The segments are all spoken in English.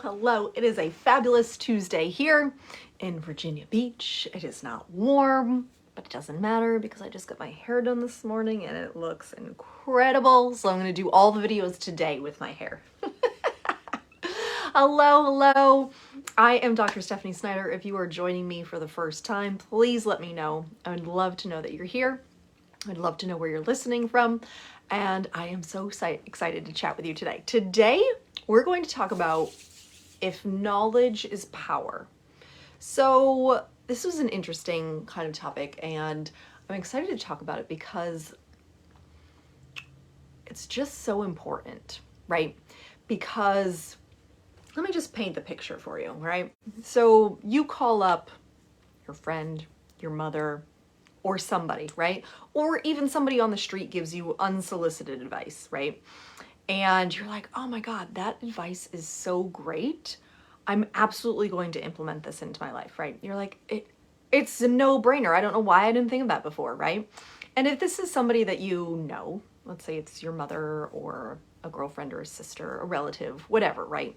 Hello. It is a fabulous Tuesday here in Virginia Beach. It is not warm, but it doesn't matter because I just got my hair done this morning and it looks incredible. So I'm going to do all the videos today with my hair. Hello. I am Dr. Stephanie Snyder. If you are joining me for the first time, please let me know. I would love to know that you're here. I'd love to know where you're listening from. And I am so excited to chat with you today. Today, we're going to talk about if knowledge is power. So this was an interesting kind of topic, and I'm excited to talk about it because it's just so important, right? Because let me just paint the picture for you, right? So you call up your friend, your mother, or somebody, right? Or even somebody on the street gives you unsolicited advice, right? And you're like, oh my God, that advice is so great. I'm absolutely going to implement this into my life, right? You're like, it's a no-brainer. I don't know why I didn't think of that before, right? And if this is somebody that you know, let's say it's your mother or a girlfriend or a sister, a relative, whatever, right?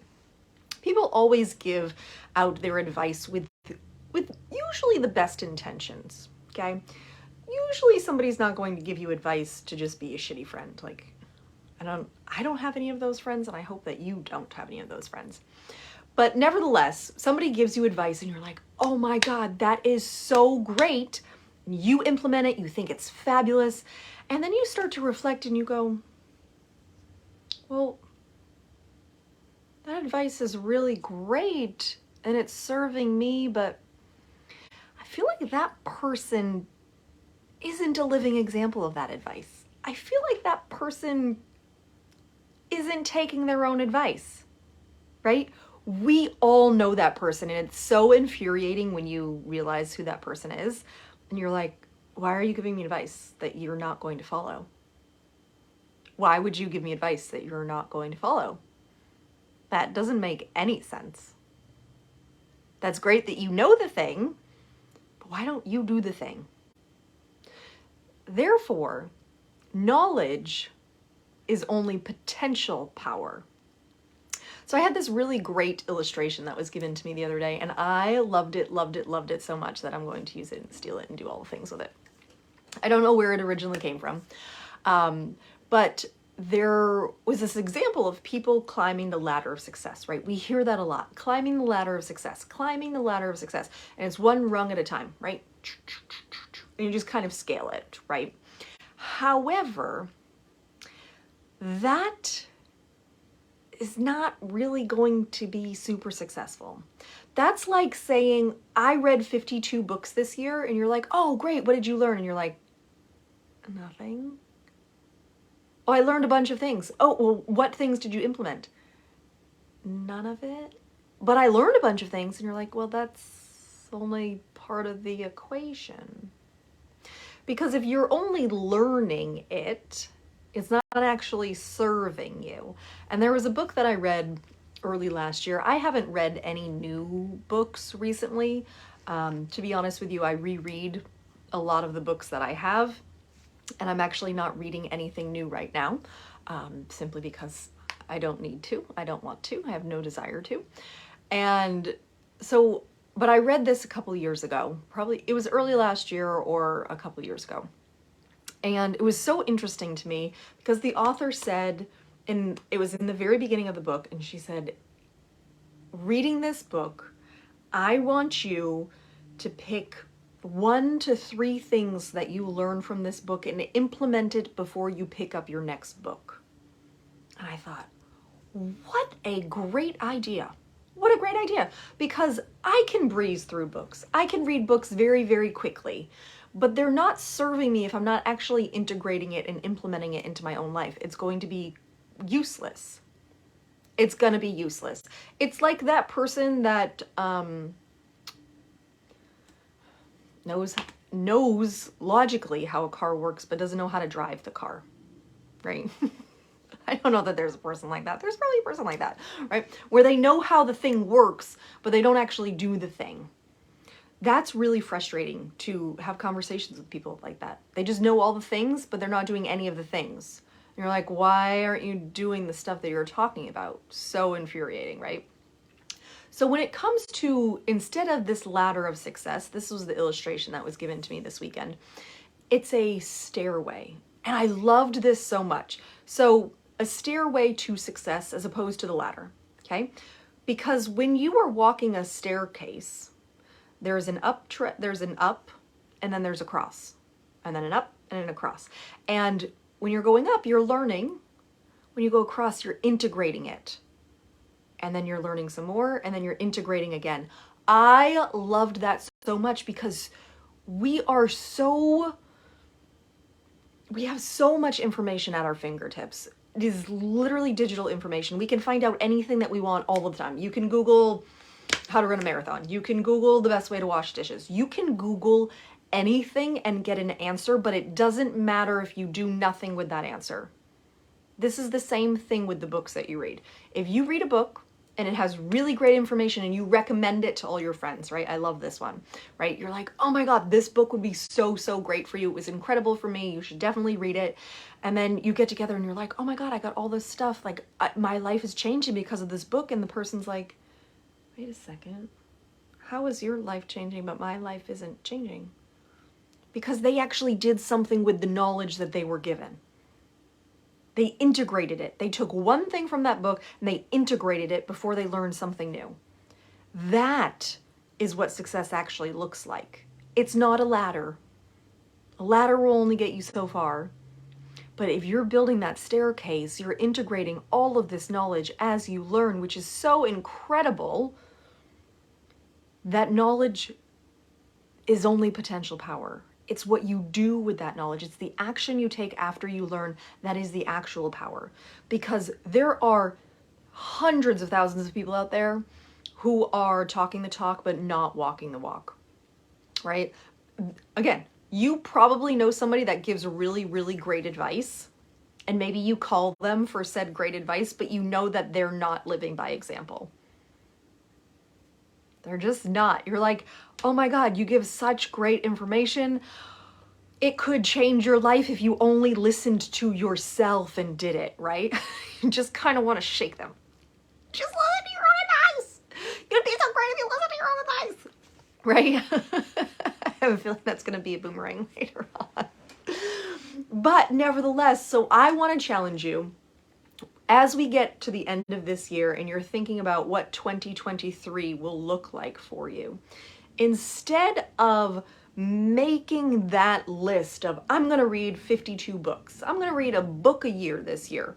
People always give out their advice with usually the best intentions. Okay, usually somebody's not going to give you advice to just be a shitty friend. Like, I don't have any of those friends, and I hope that you don't have any of those friends. But nevertheless, somebody gives you advice and you're like, oh my God, that is so great. You implement it, you think it's fabulous. And then you start to reflect and you go, well, that advice is really great and it's serving me, but I feel like that person isn't a living example of that advice. I feel like that person isn't taking their own advice, right? We all know that person, and it's so infuriating when you realize who that person is, and you're like, why are you giving me advice that you're not going to follow? Why would you give me advice that you're not going to follow? That doesn't make any sense. That's great that you know the thing, but why don't you do the thing? Therefore, knowledge is only potential power. So I had this really great illustration that was given to me the other day, and I loved it so much that I'm going to use it and steal it and do all the things with it. I don't know where it originally came from, but there was this example of people climbing the ladder of success, right? We hear that a lot, climbing the ladder of success, and it's one rung at a time, right? And you just kind of scale it, right? However, that is not really going to be super successful. That's like saying, I read 52 books this year, and you're like, oh, great, what did you learn? And you're like, nothing. Oh, I learned a bunch of things. Oh, well, what things did you implement? None of it. But I learned a bunch of things, and you're like, well, that's only part of the equation. Because if you're only learning it, it's not actually serving you. And there was a book that I read early last year. I haven't read any new books recently. To be honest with you, I reread a lot of the books that I have, and I'm actually not reading anything new right now, simply because I don't need to. I don't want to. I have no desire to. And so, but I read this a couple years ago. Probably it was early last year or a couple years ago. And it was so interesting to me because the author said, and it was in the very beginning of the book, and she said, reading this book, I want you to pick 1 to 3 things that you learn from this book and implement it before you pick up your next book. And I thought, what a great idea. What a great idea. Because I can breeze through books. I can read books very, very quickly. But they're not serving me if I'm not actually integrating it and implementing it into my own life. It's going to be useless. It's going to be useless. It's like that person that knows logically how a car works, but doesn't know how to drive the car, right? I don't know that there's a person like that. There's probably a person like that, right? Where they know how the thing works, but they don't actually do the thing. That's really frustrating to have conversations with people like that. They just know all the things, but they're not doing any of the things. And you're like, why aren't you doing the stuff that you're talking about? So infuriating, right? So when it comes to, instead of this ladder of success, this was the illustration that was given to me this weekend. It's a stairway. And I loved this so much. So a stairway to success as opposed to the ladder, okay? Because when you are walking a staircase, there's an up, and then there's a cross, and then an up and then a cross. And when you're going up, you're learning. When you go across, you're integrating it. And then you're learning some more, and then you're integrating again. I loved that so much because we have so much information at our fingertips. It is literally digital information. We can find out anything that we want all the time. You can Google how to run a marathon. You can Google the best way to wash dishes. You can Google anything and get an answer, but it doesn't matter if you do nothing with that answer. This is the same thing with the books that you read. If you read a book and it has really great information and you recommend it to all your friends, right? I love this one, right? You're like, oh my God, this book would be so, so great for you. It was incredible for me. You should definitely read it. And then you get together and you're like, oh my God, I got all this stuff. Like my life is changing because of this book. And the person's like, wait a second. How is your life changing, but my life isn't changing? Because they actually did something with the knowledge that they were given. They integrated it. They took one thing from that book and they integrated it before they learned something new. That is what success actually looks like. It's not a ladder. A ladder will only get you so far. But if you're building that staircase, you're integrating all of this knowledge as you learn, which is so incredible. That knowledge is only potential power. It's what you do with that knowledge. It's the action you take after you learn that is the actual power. Because there are hundreds of thousands of people out there who are talking the talk but not walking the walk, right? Again, you probably know somebody that gives really, really great advice, and maybe you call them for said great advice, but you know that they're not living by example. They're just not. You're like, oh my God, you give such great information. It could change your life if you only listened to yourself and did it, right? You just kind of want to shake them. Just listen to your own advice. You'd be so great if you listen to your own advice. Right? I have a feeling that's going to be a boomerang later on. But nevertheless, so I want to challenge you as we get to the end of this year and you're thinking about what 2023 will look like for you, instead of making that list of, I'm going to read 52 books, I'm going to read a book a year this year,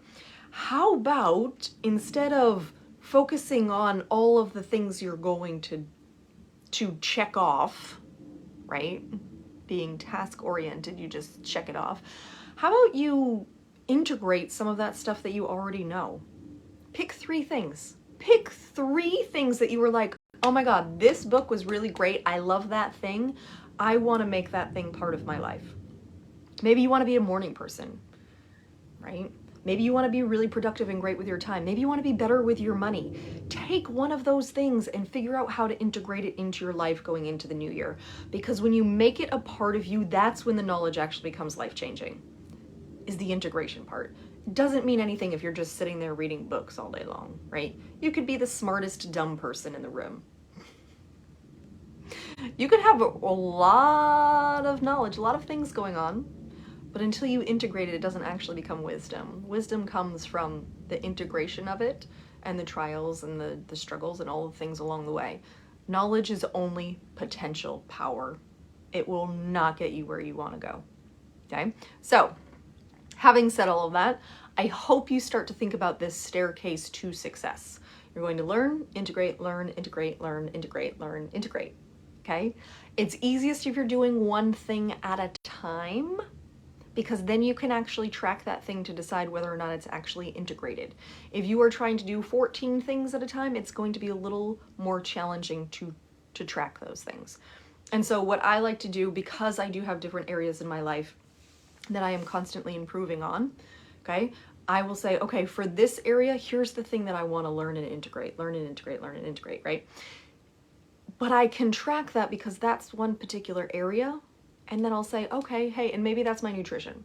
how about instead of focusing on all of the things you're going to check off, right? Being task oriented, you just check it off. How about you integrate some of that stuff that you already know? Pick 3 things. Pick 3 things that you were like, oh my God, this book was really great. I love that thing. I want to make that thing part of my life. Maybe you want to be a morning person, right? Maybe you want to be really productive and great with your time. Maybe you want to be better with your money. Take one of those things and figure out how to integrate it into your life going into the new year. Because when you make it a part of you, that's when the knowledge actually becomes life-changing, is the integration part. It doesn't mean anything if you're just sitting there reading books all day long, right? You could be the smartest dumb person in the room. You could have a lot of knowledge, a lot of things going on, but until you integrate it, it doesn't actually become wisdom. Wisdom comes from the integration of it and the trials and the struggles and all the things along the way. Knowledge is only potential power. It will not get you where you want to go. Okay? So, having said all of that, I hope you start to think about this staircase to success. You're going to learn, integrate, learn, integrate, learn, integrate, learn, integrate. Okay? It's easiest if you're doing one thing at a time, because then you can actually track that thing to decide whether or not it's actually integrated. If you are trying to do 14 things at a time, it's going to be a little more challenging to track those things. And so what I like to do, because I do have different areas in my life that I am constantly improving on, okay, I will say, okay, for this area, here's the thing that I want to learn and integrate, learn and integrate, learn and integrate, right? But I can track that because that's one particular area. And then I'll say, okay, hey, and maybe that's my nutrition.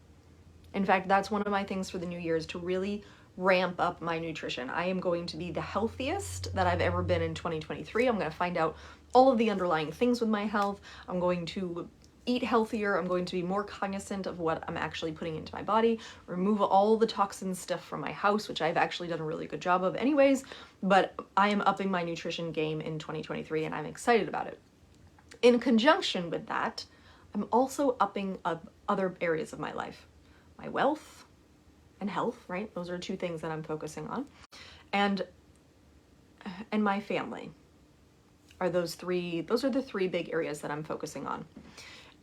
In fact, that's one of my things for the new year, is to really ramp up my nutrition. I am going to be the healthiest that I've ever been in 2023. I'm going to find out all of the underlying things with my health. I'm going to eat healthier. I'm going to be more cognizant of what I'm actually putting into my body, remove all the toxin stuff from my house, which I've actually done a really good job of anyways, but I am upping my nutrition game in 2023 and I'm excited about it. In conjunction with that, I'm also upping other areas of my life. My wealth and health, right? Those are two things that I'm focusing on. And my family are those are the three big areas that I'm focusing on.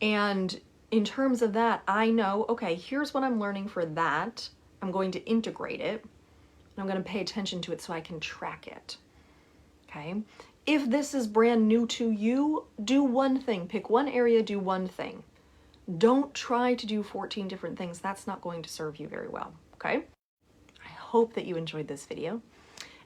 And in terms of that, I know, okay, here's what I'm learning for that. I'm going to integrate it and I'm going to pay attention to it so I can track it. Okay. If this is brand new to you, do one thing, pick one area, do one thing. Don't try to do 14 different things. That's not going to serve you very well. Okay. I hope that you enjoyed this video.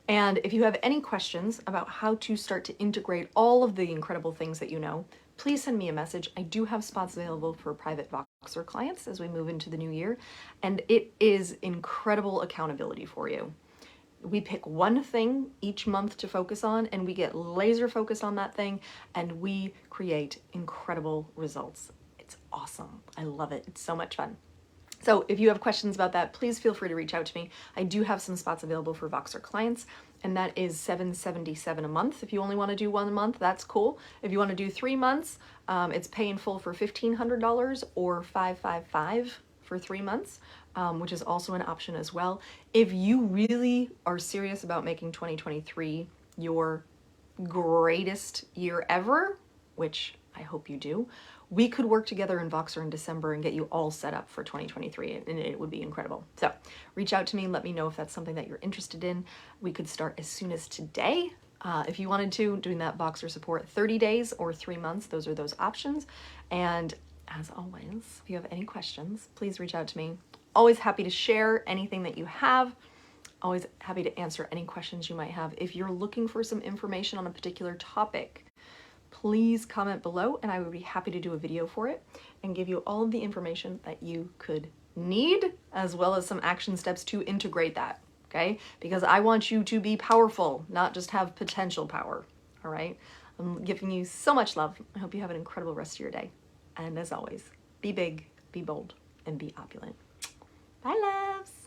And if you have any questions about how to start to integrate all of the incredible things that you know, please send me a message. I do have spots available for private Voxer clients as we move into the new year, and it is incredible accountability for you. We pick one thing each month to focus on, and we get laser focused on that thing, and we create incredible results. It's awesome. I love it. It's so much fun. So if you have questions about that, please feel free to reach out to me. I do have some spots available for Voxer clients, and that is $777 a month. If you only want to do 1 month, that's cool. If you want to do 3 months, it's pay in full for $1,500 or $555 for 3 months, which is also an option as well. If you really are serious about making 2023 your greatest year ever, which I hope you do, we could work together in Voxer in December and get you all set up for 2023, and it would be incredible. So reach out to me and let me know if that's something that you're interested in. We could start as soon as today. If you wanted to, doing that Voxer support, 30 days or 3 months, those are those options. And as always, if you have any questions, please reach out to me. Always happy to share anything that you have. Always happy to answer any questions you might have. If you're looking for some information on a particular topic, please comment below and I would be happy to do a video for it and give you all of the information that you could need, as well as some action steps to integrate that, okay? Because I want you to be powerful, not just have potential power, all right? I'm giving you so much love. I hope you have an incredible rest of your day. And as always, be big, be bold, and be opulent. Bye, loves.